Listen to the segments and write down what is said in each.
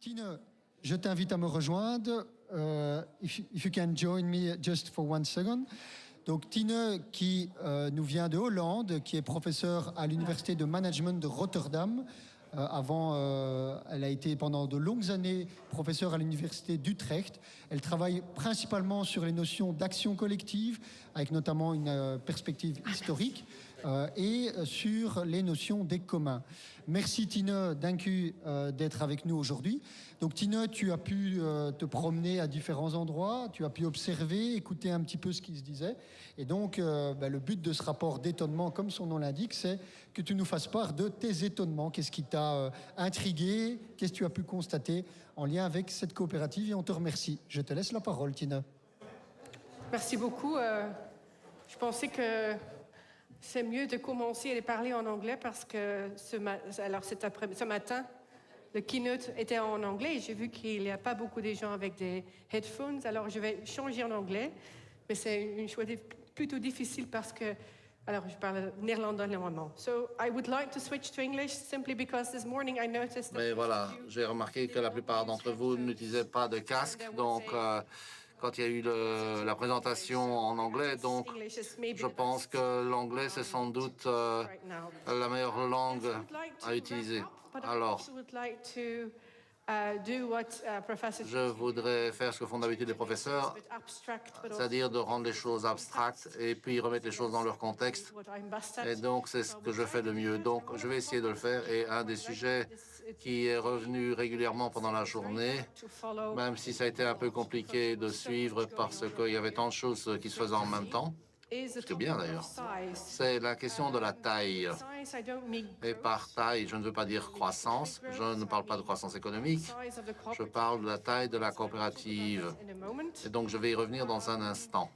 Tine, je t'invite à me rejoindre. If you can join me just for 1 second. Donc Tine, qui nous vient de Hollande, qui est professeur à l'Université de Management de Rotterdam. Elle a été pendant de longues années professeure à l'Université d'Utrecht. Elle travaille principalement sur les notions d'action collective, avec notamment une perspective historique, et sur les notions des communs. Merci Tine Dincu d'être avec nous aujourd'hui. Donc Tine, tu as pu te promener à différents endroits, tu as pu observer, écouter un petit peu ce qui se disait. Et donc le but de ce rapport d'étonnement, comme son nom l'indique, c'est que tu nous fasses part de tes étonnements. Qu'est-ce qui t'a intrigué? Qu'est-ce que tu as pu constater en lien avec cette coopérative? Et on te remercie. Je te laisse la parole, Tine. Merci beaucoup. Je pensais que c'est mieux de commencer à parler en anglais parce que ce matin, le keynote était en anglais et j'ai vu qu'il n'y a pas beaucoup de gens avec des headphones. Alors, je vais changer en anglais, mais c'est une chose plutôt difficile parce que je parle néerlandais normalement. So, I would like to switch to English simply because this morning I noticed that... Mais voilà, j'ai remarqué que la plupart d'entre vous n'utilisaient pas de casque, donc quand il y a eu la présentation en anglais, donc je pense que l'anglais c'est sans doute la meilleure langue à utiliser. Alors, je voudrais faire ce que font d'habitude les professeurs, c'est-à-dire de rendre les choses abstractes et puis remettre les choses dans leur contexte. Et donc, c'est ce que je fais de mieux. Donc, je vais essayer de le faire. Et un des sujets qui est revenu régulièrement pendant la journée, même si ça a été un peu compliqué de suivre parce qu'il y avait tant de choses qui se faisaient en même temps, c'est bien d'ailleurs, c'est la question de la taille. Et par taille, je ne veux pas dire croissance, je ne parle pas de croissance économique, je parle de la taille de la coopérative. Et donc, je vais y revenir dans un instant.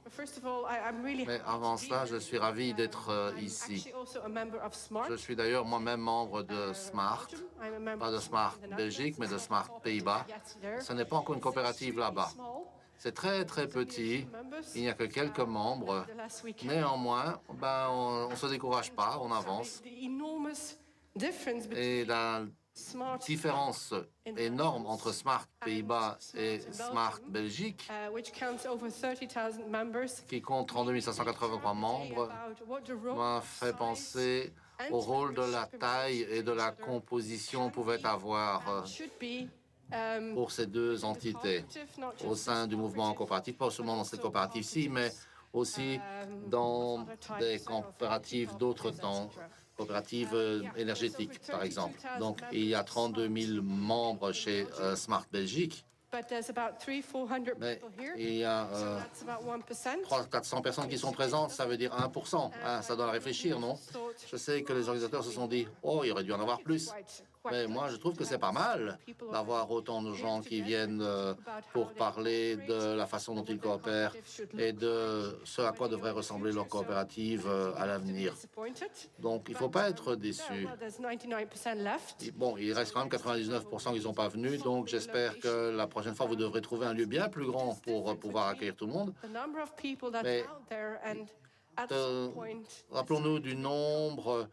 Mais avant cela, je suis ravi d'être ici. Je suis d'ailleurs moi-même membre de SMART, pas de SMART Belgique, mais de SMART Pays-Bas. Ce n'est pas encore une coopérative là-bas. C'est très, très petit. Il n'y a que quelques membres. Néanmoins, on ne se décourage pas, on avance. Et la différence énorme entre SMART Pays-Bas et SMART Belgique, qui compte 32 583 membres, m'a fait penser au rôle de la taille et de la composition pouvait avoir pour ces deux entités au sein du mouvement coopératif, pas seulement dans cette coopérative-ci, mais aussi dans des coopératives d'autres temps, coopératives énergétiques, par exemple. Donc, il y a 32 000 membres chez Smart Belgique. Mais il y a 300-400 personnes qui sont présentes, ça veut dire 1%. Ça doit réfléchir, non? Je sais que les organisateurs se sont dit « Oh, il aurait dû en avoir plus ». Mais moi, je trouve que c'est pas mal d'avoir autant de gens qui viennent pour parler de la façon dont ils coopèrent et de ce à quoi devrait ressembler leur coopérative à l'avenir. Donc, il ne faut pas être déçu. Bon, il reste quand même 99% qui ne sont pas venus, donc j'espère que la prochaine fois, vous devrez trouver un lieu bien plus grand pour pouvoir accueillir tout le monde. Mais rappelons-nous du nombre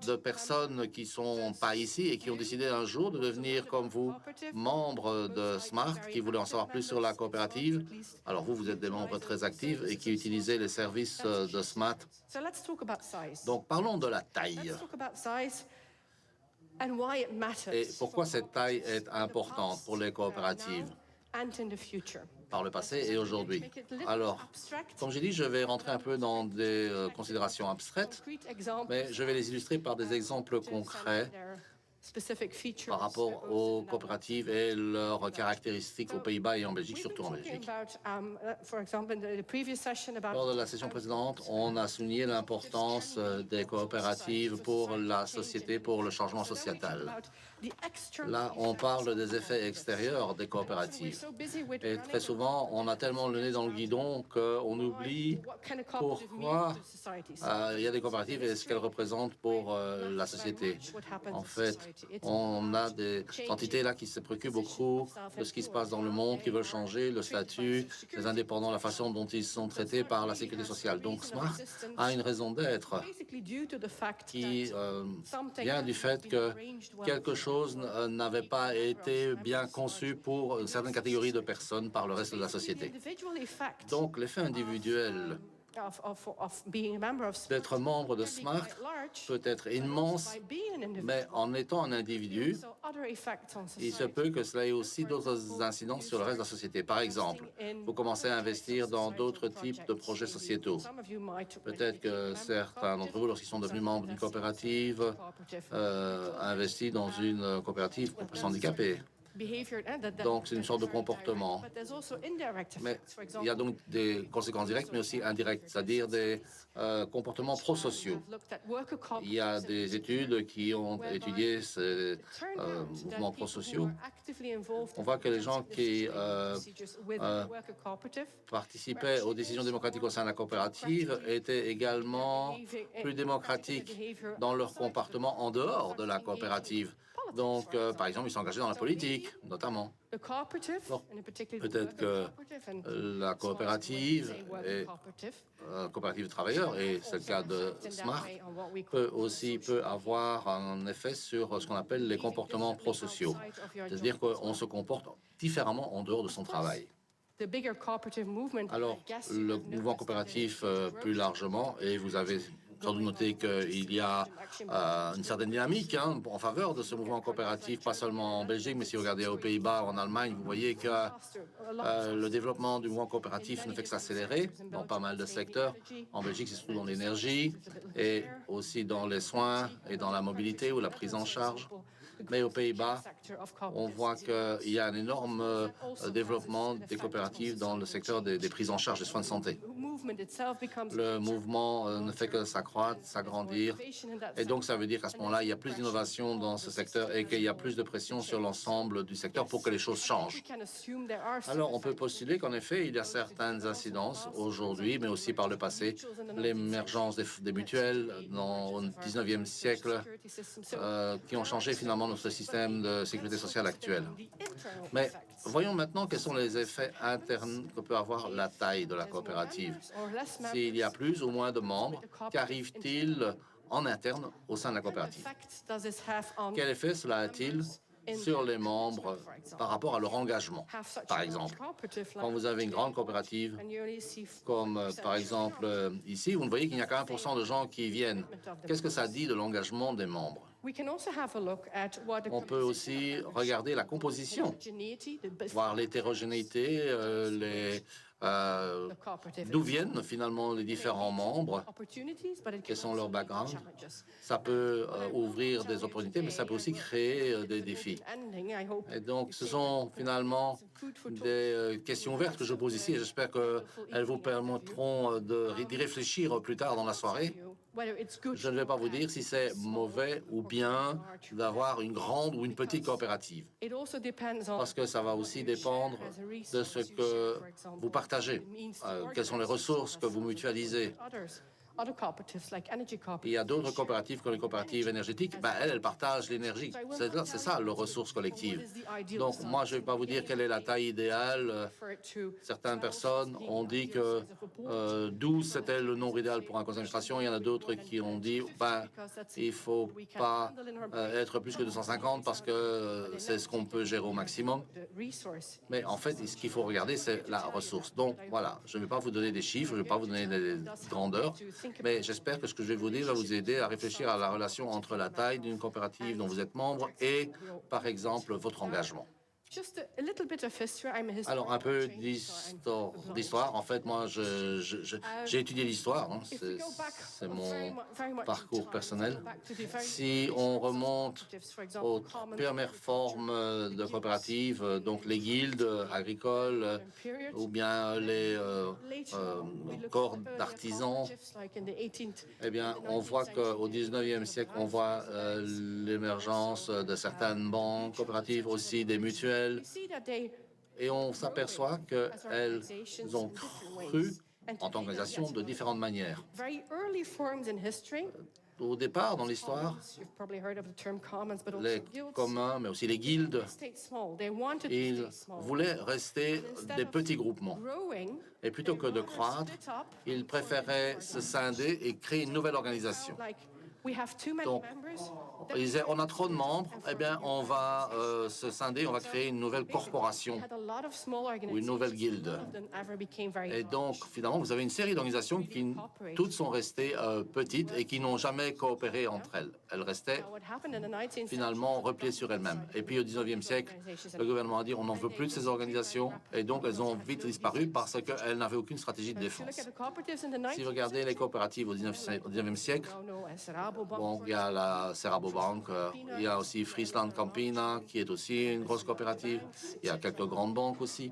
de personnes qui ne sont pas ici et qui ont décidé un jour de devenir, comme vous, membres de SMART, qui voulaient en savoir plus sur la coopérative. Alors vous êtes des membres très actifs et qui utilisez les services de SMART. Donc parlons de la taille. Et pourquoi cette taille est importante pour les coopératives par le passé et aujourd'hui. Alors, comme j'ai dit, je vais rentrer un peu dans des considérations abstraites, mais je vais les illustrer par des exemples concrets par rapport aux coopératives et leurs caractéristiques aux Pays-Bas et en Belgique, surtout en Belgique. Lors de la session précédente, on a souligné l'importance des coopératives pour la société, pour le changement sociétal. Là, on parle des effets extérieurs des coopératives. Et très souvent, on a tellement le nez dans le guidon qu'on oublie pourquoi il y a des coopératives et ce qu'elles représentent pour la société. En fait, On a des entités là qui se préoccupent beaucoup de ce qui se passe dans le monde, qui veulent changer le statut des indépendants, la façon dont ils sont traités par la sécurité sociale. Donc SMART a une raison d'être qui vient du fait que quelque chose n'avait pas été bien conçu pour une certaine catégorie de personnes par le reste de la société. Donc l'effet individuel d'être membre de SMART peut être immense, mais en étant un individu, il se peut que cela ait aussi d'autres incidences sur le reste de la société. Par exemple, vous commencez à investir dans d'autres types de projets sociétaux. Peut-être que certains d'entre vous, lorsqu'ils sont devenus membres d'une coopérative, investissent dans une coopérative pour personnes handicapées. Donc, c'est une sorte de comportement. Mais il y a donc des conséquences directes, mais aussi indirectes, c'est-à-dire des comportements prosociaux. Il y a des études qui ont étudié ces mouvements prosociaux. On voit que les gens qui participaient aux décisions démocratiques au sein de la coopérative étaient également plus démocratiques dans leur comportement en dehors de la coopérative. Donc, par exemple, ils sont engagés dans la politique, notamment. Peut-être que la coopérative est coopérative de travailleurs, et c'est le cas de SMART, peut avoir un effet sur ce qu'on appelle les comportements prosociaux. C'est-à-dire qu'on se comporte différemment en dehors de son travail. Alors, le mouvement coopératif plus largement, et vous avez sans doute noté qu'il y a une certaine dynamique en faveur de ce mouvement coopératif, pas seulement en Belgique, mais si vous regardez aux Pays-Bas, en Allemagne, vous voyez que le développement du mouvement coopératif ne fait que s'accélérer dans pas mal de secteurs. En Belgique, c'est surtout dans l'énergie et aussi dans les soins et dans la mobilité ou la prise en charge. Mais aux Pays-Bas, on voit qu'il y a un énorme développement des coopératives dans le secteur des prises en charge des soins de santé. Le mouvement ne fait que s'accroître, s'agrandir. Et donc, ça veut dire qu'à ce moment-là, il y a plus d'innovation dans ce secteur et qu'il y a plus de pression sur l'ensemble du secteur pour que les choses changent. Alors, on peut postuler qu'en effet, il y a certaines incidences aujourd'hui, mais aussi par le passé. L'émergence des mutuelles au 19e siècle qui ont changé finalement notre système de sécurité sociale actuel. Mais voyons maintenant quels sont les effets internes que peut avoir la taille de la coopérative. S'il y a plus ou moins de membres, qu'arrive-t-il en interne au sein de la coopérative? Quel effet cela a-t-il sur les membres par rapport à leur engagement? Par exemple, quand vous avez une grande coopérative, comme par exemple ici, vous ne voyez qu'il n'y a qu'un % de gens qui viennent. Qu'est-ce que ça dit de l'engagement des membres? On peut aussi regarder la composition, voir l'hétérogénéité, d'où viennent finalement les différents membres, quels sont leurs backgrounds. Ça peut ouvrir des opportunités, mais ça peut aussi créer des défis. Et donc, ce sont finalement des questions ouvertes que je pose ici et j'espère qu'elles vous permettront d'y réfléchir plus tard dans la soirée. Je ne vais pas vous dire si c'est mauvais ou bien d'avoir une grande ou une petite coopérative, parce que ça va aussi dépendre de ce que vous partagez, quelles sont les ressources que vous mutualisez. Il y a d'autres coopératives comme les coopératives énergétiques. Elles partagent l'énergie. C'est ça, les ressources collectives. Donc, moi, je ne vais pas vous dire quelle est la taille idéale. Certaines personnes ont dit que 12, c'était le nombre idéal pour un conseil d'administration. Il y en a d'autres qui ont dit il ne faut pas être plus que 250 parce que c'est ce qu'on peut gérer au maximum. Mais en fait, ce qu'il faut regarder, c'est la ressource. Donc, voilà, je ne vais pas vous donner des chiffres, je ne vais pas vous donner des grandeurs. Mais j'espère que ce que je vais vous dire va vous aider à réfléchir à la relation entre la taille d'une coopérative dont vous êtes membre et, par exemple, votre engagement. Alors, un peu d'histoire. En fait, moi, j'ai étudié l'histoire. C'est mon parcours personnel. Si on remonte aux premières formes de coopératives, donc les guildes agricoles ou bien les corps d'artisans, eh bien, on voit qu'au 19e siècle, on voit l'émergence de certaines banques coopératives, aussi des mutuelles. Et on s'aperçoit qu'elles ont cru en tant qu'organisation de différentes manières. Au départ, dans l'histoire, les communs, mais aussi les guildes, ils voulaient rester des petits groupements. Et plutôt que de croître, ils préféraient se scinder et créer une nouvelle organisation. Donc, ils disaient, on a trop de membres, eh bien, on va se scinder, on va créer une nouvelle corporation ou une nouvelle guilde. Et donc, finalement, vous avez une série d'organisations qui, toutes sont restées petites et qui n'ont jamais coopéré entre elles. Elles restaient finalement repliées sur elles-mêmes. Et puis, au 19e siècle, le gouvernement a dit, on n'en veut plus de ces organisations, et donc elles ont vite disparu parce qu'elles n'avaient aucune stratégie de défense. Si vous regardez les coopératives au 19e siècle, bon, il y a la Rabobank, il y a aussi Friesland Campina, qui est aussi une grosse coopérative. Il y a quelques grandes banques aussi.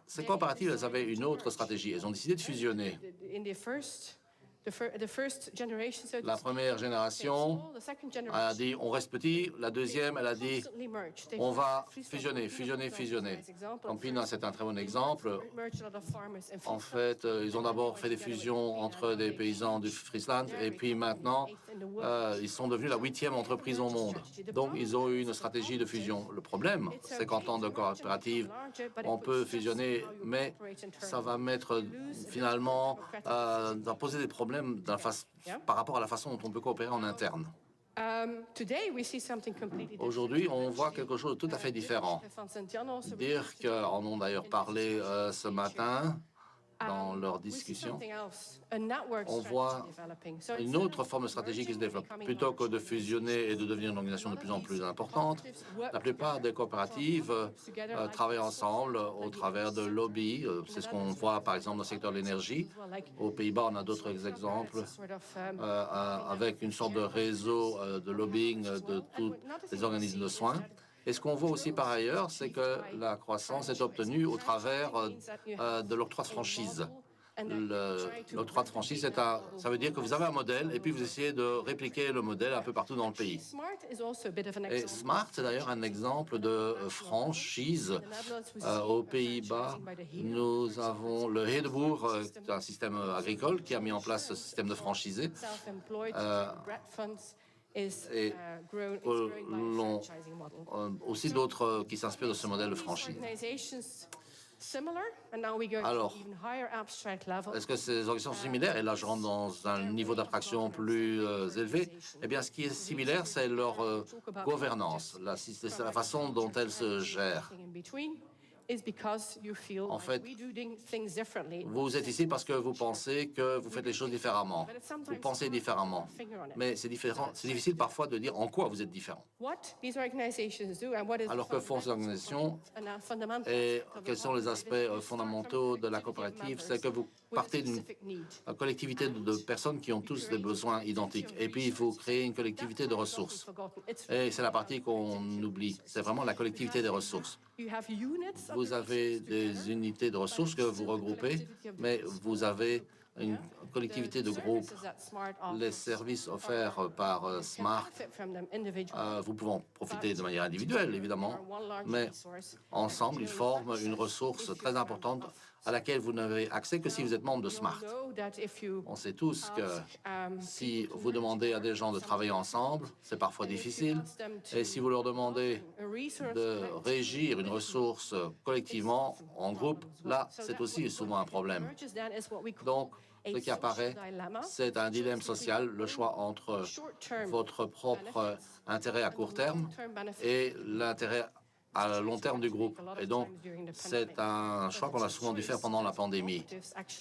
Ces coopératives, elles avaient une autre stratégie. Elles ont décidé de fusionner. La première génération a dit on reste petit. La deuxième, elle a dit on va fusionner, fusionner, fusionner. Campina, c'est un très bon exemple. En fait, ils ont d'abord fait des fusions entre des paysans du Friesland et puis maintenant, ils sont devenus la 8e entreprise au monde. Donc, ils ont eu une stratégie de fusion. Le problème, c'est qu'en tant que coopérative, on peut fusionner, mais ça va mettre finalement, ça va poser des problèmes par rapport à la façon dont on peut coopérer en interne. Aujourd'hui, on voit quelque chose de tout à fait différent. Dire qu'en ont d'ailleurs parlé ce matin dans leur discussion, on voit une autre forme de stratégie qui se développe. Plutôt que de fusionner et de devenir une organisation de plus en plus importante, la plupart des coopératives travaillent ensemble au travers de lobbies. C'est ce qu'on voit par exemple dans le secteur de l'énergie. Aux Pays-Bas, on a d'autres exemples avec une sorte de réseau de lobbying de tous les organismes de soins. Et ce qu'on voit aussi par ailleurs, c'est que la croissance est obtenue au travers de l'octroi de franchise. L'octroi de franchise, ça veut dire que vous avez un modèle et puis vous essayez de répliquer le modèle un peu partout dans le pays. Et Smart, c'est d'ailleurs un exemple de franchise. Aux Pays-Bas, nous avons le Hedeboer, un système agricole qui a mis en place ce système de franchisé. Et aussi d'autres qui s'inspirent de ce modèle de franchise. Alors, est-ce que ces organisations sont similaires? Et là, je rentre dans un niveau d'abstraction plus élevé. Eh bien, ce qui est similaire, c'est leur gouvernance, c'est la façon dont elles se gèrent. En fait, vous êtes ici parce que vous pensez que vous faites les choses différemment. Vous pensez différemment. Mais c'est difficile parfois de dire en quoi vous êtes différent. Alors que font ces organisations et quels sont les aspects fondamentaux de la coopérative? C'est que vous partez d'une collectivité de personnes qui ont tous des besoins identiques. Et puis, il faut créer une collectivité de ressources. Et c'est la partie qu'on oublie. C'est vraiment la collectivité des ressources. Vous avez des unités de ressources que vous regroupez, mais vous avez une collectivité de groupe. Les services offerts par Smart, vous pouvez en profiter de manière individuelle, évidemment, mais ensemble, ils forment une ressource très importante à laquelle vous n'avez accès que si vous êtes membre de Smart. On sait tous que si vous demandez à des gens de travailler ensemble, c'est parfois difficile. Et si vous leur demandez de régir une ressource collectivement, en groupe, là, c'est aussi souvent un problème. Donc, ce qui apparaît, c'est un dilemme social, le choix entre votre propre intérêt à court terme et l'intérêt à long terme du groupe. Et donc, c'est un choix qu'on a souvent dû faire pendant la pandémie.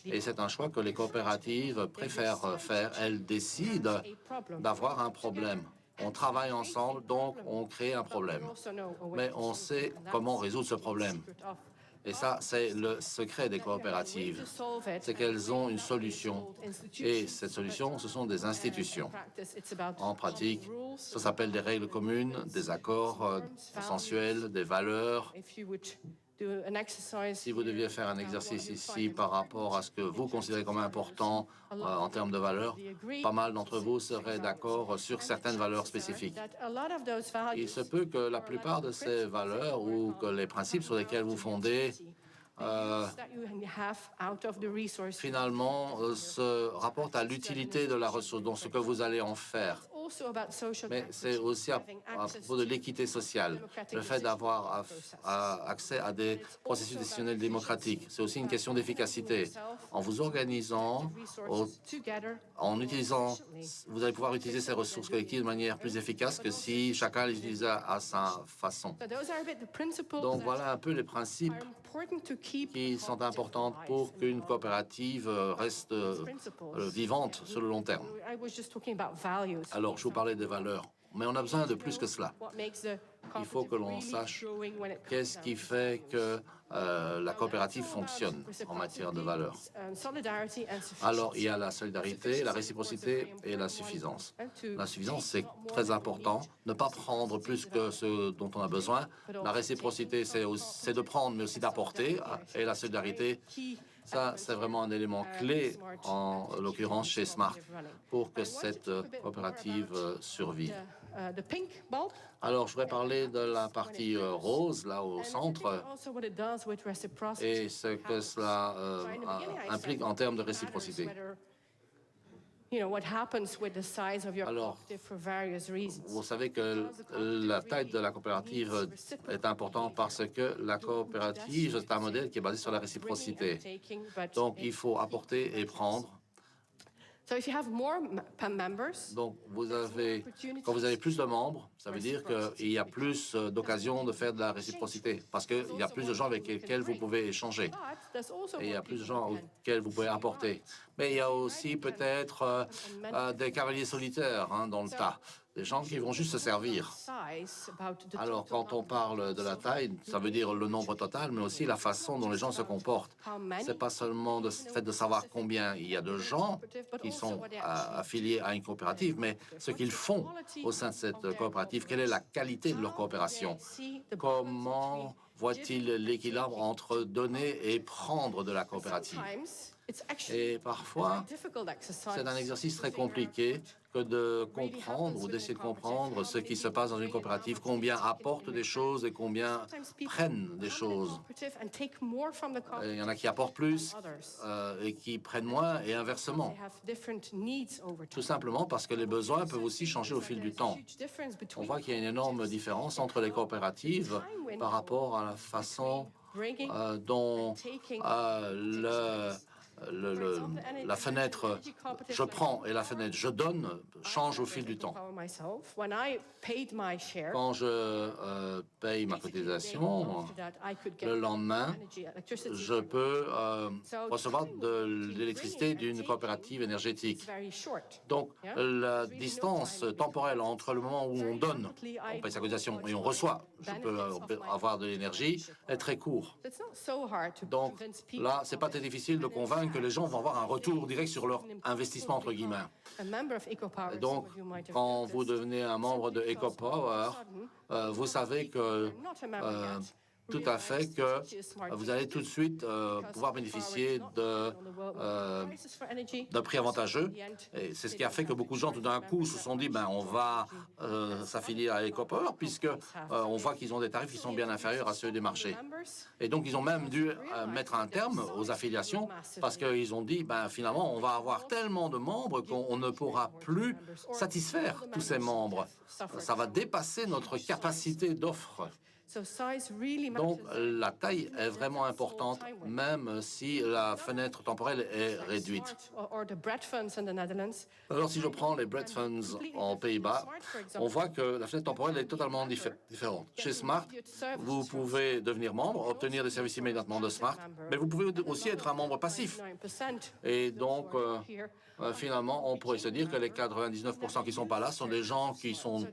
Et c'est un choix que les coopératives préfèrent faire. Elles décident d'avoir un problème. On travaille ensemble, donc on crée un problème. Mais on sait comment résoudre ce problème. Et ça, c'est le secret des coopératives. C'est qu'elles ont une solution. Et cette solution, ce sont des institutions. En pratique, ça s'appelle des règles communes, des accords consensuels, des valeurs. Si vous deviez faire un exercice ici par rapport à ce que vous considérez comme important en termes de valeurs, pas mal d'entre vous seraient d'accord sur certaines valeurs spécifiques. Il se peut que la plupart de ces valeurs ou que les principes sur lesquels vous fondez finalement, se rapporte à l'utilité de la ressource, donc ce que vous allez en faire. Mais c'est aussi à propos de l'équité sociale, le fait d'avoir accès à des processus décisionnels démocratiques. C'est aussi une question d'efficacité. En vous organisant, en utilisant, vous allez pouvoir utiliser ces ressources collectives de manière plus efficace que si chacun les utilisait à sa façon. Donc voilà un peu les principes qui sont importants pour qu'une coopérative reste vivante sur le long terme. Alors, je vous parlais des valeurs, mais on a besoin de plus que cela. Il faut que l'on sache qu'est-ce qui fait que la coopérative fonctionne en matière de valeurs. Alors, il y a la solidarité, la réciprocité et la suffisance. La suffisance, c'est très important. Ne pas prendre plus que ce dont on a besoin. La réciprocité, c'est de prendre, mais aussi d'apporter. Et la solidarité, ça, c'est vraiment un élément clé, en l'occurrence chez Smart, pour que cette coopérative survive. Alors, je voudrais parler de la partie rose, là, au centre, et ce que cela implique en termes de réciprocité. Alors, vous savez que la taille de la coopérative est importante parce que la coopérative, c'est un modèle qui est basé sur la réciprocité. Donc, il faut apporter et prendre. Donc, quand vous avez plus de membres, ça veut dire qu'il y a plus d'occasions de faire de la réciprocité parce qu'il y a plus de gens avec lesquels vous pouvez échanger et il y a plus de gens auxquels vous pouvez apporter. Mais il y a aussi peut-être des cavaliers solitaires dans le tas, des gens qui vont juste se servir. Alors, quand on parle de la taille, ça veut dire le nombre total, mais aussi la façon dont les gens se comportent. Ce n'est pas seulement le fait de savoir combien il y a de gens qui sont affiliés à une coopérative, mais ce qu'ils font au sein de cette coopérative, quelle est la qualité de leur coopération, comment voient-ils l'équilibre entre donner et prendre de la coopérative. Et parfois, c'est un exercice très compliqué que de comprendre ou d'essayer de comprendre ce qui se passe dans une coopérative, combien apportent des choses et combien prennent des choses. Il y en a qui apportent plus et qui prennent moins et inversement. Tout simplement parce que les besoins peuvent aussi changer au fil du temps. On voit qu'il y a une énorme différence entre les coopératives par rapport à la façon dont la fenêtre je prends et la fenêtre je donne change au fil du temps. Quand je paye ma cotisation, le lendemain, je peux recevoir de l'électricité d'une coopérative énergétique. Donc, la distance temporelle entre le moment où on donne, on paye sa cotisation, et on reçoit, je peux avoir de l'énergie, est très court. Donc, là, c'est pas très difficile de convaincre que les gens vont avoir un retour direct sur leur investissement, entre guillemets. Et donc, quand vous devenez un membre de EcoPower, vous savez que tout à fait que vous allez tout de suite pouvoir bénéficier d'un prix avantageux. Et c'est ce qui a fait que beaucoup de gens, tout d'un coup, se sont dit on va s'affilier à EcoPower puisque on voit qu'ils ont des tarifs qui sont bien inférieurs à ceux des marchés. Et donc, ils ont même dû mettre un terme aux affiliations parce qu'ils ont dit finalement, on va avoir tellement de membres qu'on ne pourra plus satisfaire tous ces membres. Ça va dépasser notre capacité d'offre. Donc, la taille est vraiment importante, même si la fenêtre temporelle est réduite. Alors, si je prends les Bread Funds en Pays-Bas, on voit que la fenêtre temporelle est totalement différente. Chez Smart, vous pouvez devenir membre, obtenir des services immédiatement de Smart, mais vous pouvez aussi être un membre passif. Et donc, finalement, on pourrait se dire que les 99% qui ne sont pas là sont des gens qui sont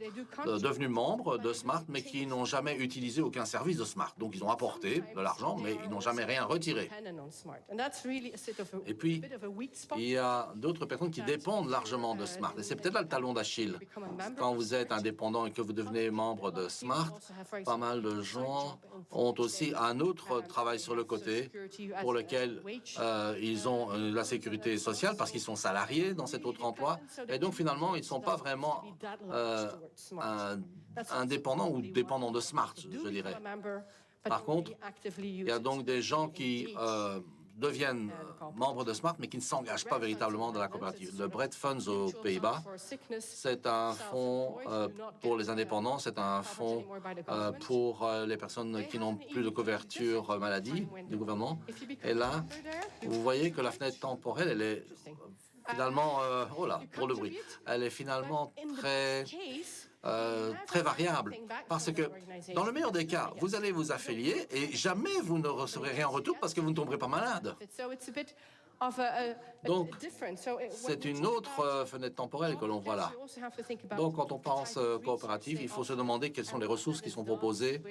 devenus membres de Smart, mais qui n'ont jamais utilisé aucun service de Smart. Donc, ils ont apporté de l'argent, mais ils n'ont jamais rien retiré. Et puis, il y a d'autres personnes qui dépendent largement de Smart. Et c'est peut-être là le talon d'Achille. Quand vous êtes indépendant et que vous devenez membre de Smart, pas mal de gens ont aussi un autre travail sur le côté pour lequel ils ont la sécurité sociale parce qu'ils sont salariés dans cet autre emploi. Et donc, finalement, ils ne sont pas vraiment indépendants ou dépendants de Smart, je dirais. Par contre, il y a donc des gens qui deviennent membres de SMART, mais qui ne s'engagent pas véritablement dans la coopérative. Le Bread Funds aux Pays-Bas, c'est un fonds pour les indépendants, c'est un fonds pour les personnes qui n'ont plus de couverture maladie du gouvernement. Et là, vous voyez que la fenêtre temporelle, elle est finalement, oh là, pour le bruit, elle est finalement très variable. Parce que, dans le meilleur des cas, vous allez vous affilier et jamais vous ne recevrez rien en retour parce que vous ne tomberez pas malade. Donc, c'est une autre fenêtre temporelle que l'on voit là. Donc, quand on pense coopérative, il faut se demander quelles sont les ressources qui sont proposées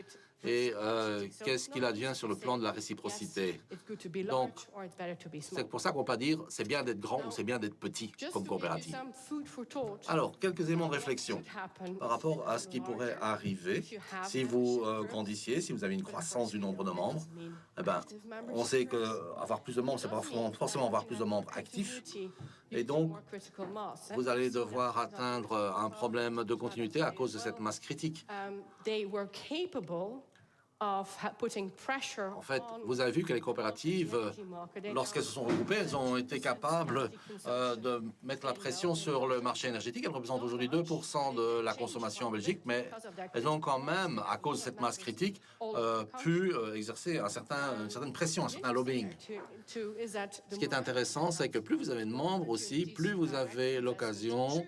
et qu'est-ce qu'il advient sur le plan de la réciprocité. Donc, c'est pour ça qu'on peut dire c'est bien d'être grand ou c'est bien d'être petit comme coopérative. Alors, quelques éléments de réflexion par rapport à ce qui pourrait arriver si vous grandissiez, si vous avez une croissance du nombre de membres. Eh ben, on sait qu'avoir plus de membres, c'est pas forcément avoir plus de membres actifs. Et donc, vous allez devoir atteindre un problème de continuité à cause de cette masse critique. En fait, vous avez vu que les coopératives, lorsqu'elles se sont regroupées, elles ont été capables de mettre la pression sur le marché énergétique. Elles représentent aujourd'hui 2% de la consommation en Belgique, mais elles ont quand même, à cause de cette masse critique, pu exercer une certaine pression, un certain lobbying. Ce qui est intéressant, c'est que plus vous avez de membres aussi, plus vous avez l'occasion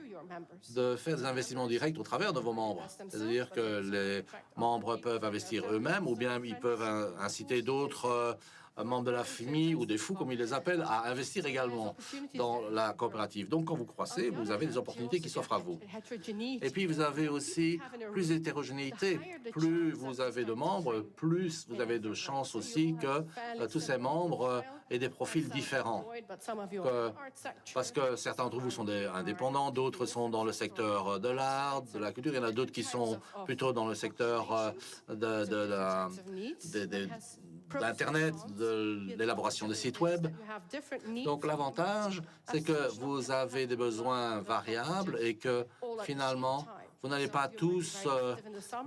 de faire des investissements directs au travers de vos membres. C'est-à-dire que les membres peuvent investir eux-mêmes ou bien ils peuvent inciter d'autres membres de la famille ou des fous, comme ils les appellent, à investir également dans la coopérative. Donc, quand vous croissez, vous avez des opportunités qui s'offrent à vous. Et puis, vous avez aussi plus d'hétérogénéité. Plus vous avez de membres, plus vous avez de chances aussi que tous ces membres aient des profils différents. Parce que certains d'entre vous sont des indépendants, d'autres sont dans le secteur de l'art, de la culture. Il y en a d'autres qui sont plutôt dans le secteur d'Internet, de l'élaboration de sites web. Donc l'avantage, c'est que vous avez des besoins variables et que finalement, vous n'allez pas tous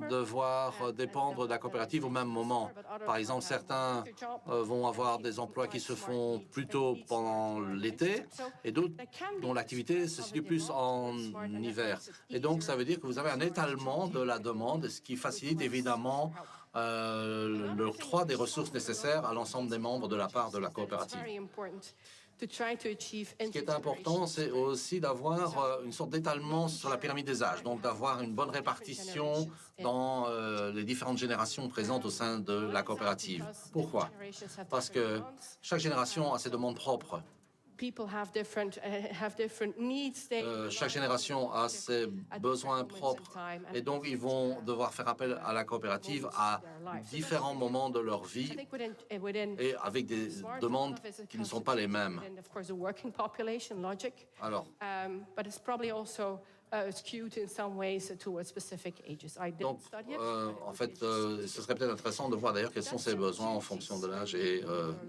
devoir dépendre de la coopérative au même moment. Par exemple, certains vont avoir des emplois qui se font plutôt pendant l'été et d'autres dont l'activité se situe plus en hiver. Et donc, ça veut dire que vous avez un étalement de la demande, ce qui facilite évidemment l'octroi des ressources nécessaires à l'ensemble des membres de la part de la coopérative. Ce qui est important, c'est aussi d'avoir une sorte d'étalement sur la pyramide des âges, donc d'avoir une bonne répartition dans les différentes générations présentes au sein de la coopérative. Pourquoi? Parce que chaque génération a ses demandes propres. Chaque génération a ses besoins propres et donc ils vont devoir faire appel à la coopérative à différents moments de leur vie et avec des demandes qui ne sont pas les mêmes. Alors, donc, en fait, ce serait peut-être intéressant de voir d'ailleurs quels sont ces besoins en fonction de l'âge et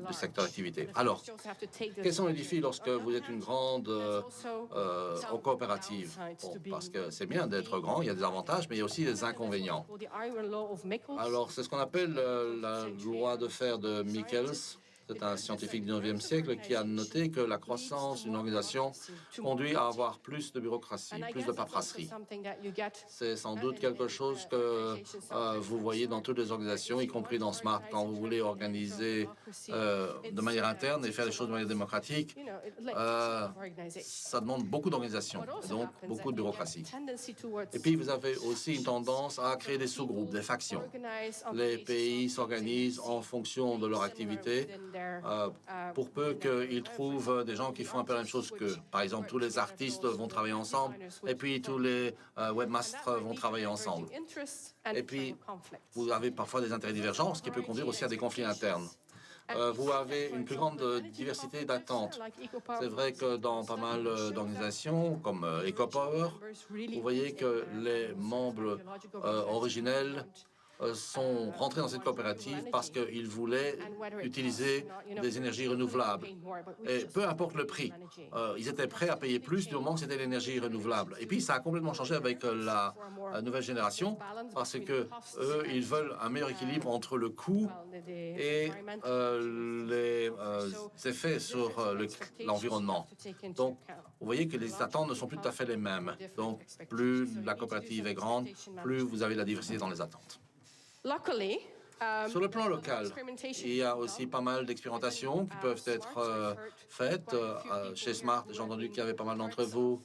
du secteur d'activité. Alors, quels sont les défis lorsque vous êtes une grande coopérative? Bon, parce que c'est bien d'être grand, il y a des avantages, mais il y a aussi des inconvénients. Alors, c'est ce qu'on appelle la loi de fer de Michels. C'est un scientifique du 9e siècle qui a noté que la croissance d'une organisation conduit à avoir plus de bureaucratie, plus de paperasserie. C'est sans doute quelque chose que vous voyez dans toutes les organisations, y compris dans SMART, quand vous voulez organiser de manière interne et faire les choses de manière démocratique. Ça demande beaucoup d'organisation, donc beaucoup de bureaucratie. Et puis, vous avez aussi une tendance à créer des sous-groupes, des factions. Les pays s'organisent en fonction de leur activité. Pour peu qu'ils trouvent des gens qui font un peu la même chose qu'eux. Par exemple, tous les artistes vont travailler ensemble et puis tous les webmasters vont travailler ensemble. Et puis, vous avez parfois des intérêts divergents, ce qui peut conduire aussi à des conflits internes. Vous avez une plus grande diversité d'attentes. C'est vrai que dans pas mal d'organisations, comme EcoPower, vous voyez que les membres originels sont rentrés dans cette coopérative parce qu'ils voulaient utiliser des énergies renouvelables. Et peu importe le prix, ils étaient prêts à payer plus du moment que c'était l'énergie renouvelable. Et puis, ça a complètement changé avec la nouvelle génération parce que eux, ils veulent un meilleur équilibre entre le coût et les effets sur l'environnement. Donc, vous voyez que les attentes ne sont plus tout à fait les mêmes. Donc, plus la coopérative est grande, plus vous avez de la diversité dans les attentes. Sur le plan local, il y a aussi pas mal d'expérimentations qui peuvent être faites. Chez Smart, j'ai entendu qu'il y avait pas mal d'entre vous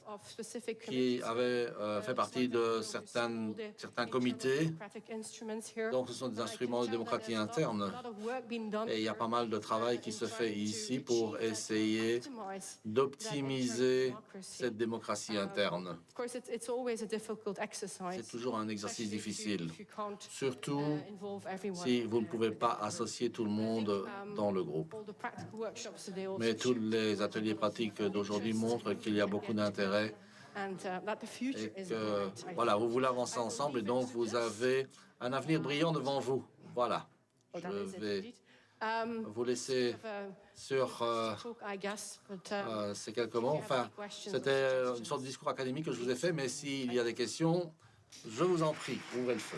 qui avaient fait partie de certains comités. Donc, ce sont des instruments de démocratie interne. Et il y a pas mal de travail qui se fait ici pour essayer d'optimiser cette démocratie interne. C'est toujours un exercice difficile, surtout si vous ne pouvez pas associer tout le monde dans le groupe. Mais tous les ateliers pratiques d'aujourd'hui montrent qu'il y a beaucoup d'intérêt et que, voilà, vous voulez avancer ensemble et donc vous avez un avenir brillant devant vous. Voilà. Je vais vous laisser sur ces quelques mots. Enfin, c'était une sorte de discours académique que je vous ai fait, mais s'il y a des questions, je vous en prie, ouvrez le feu.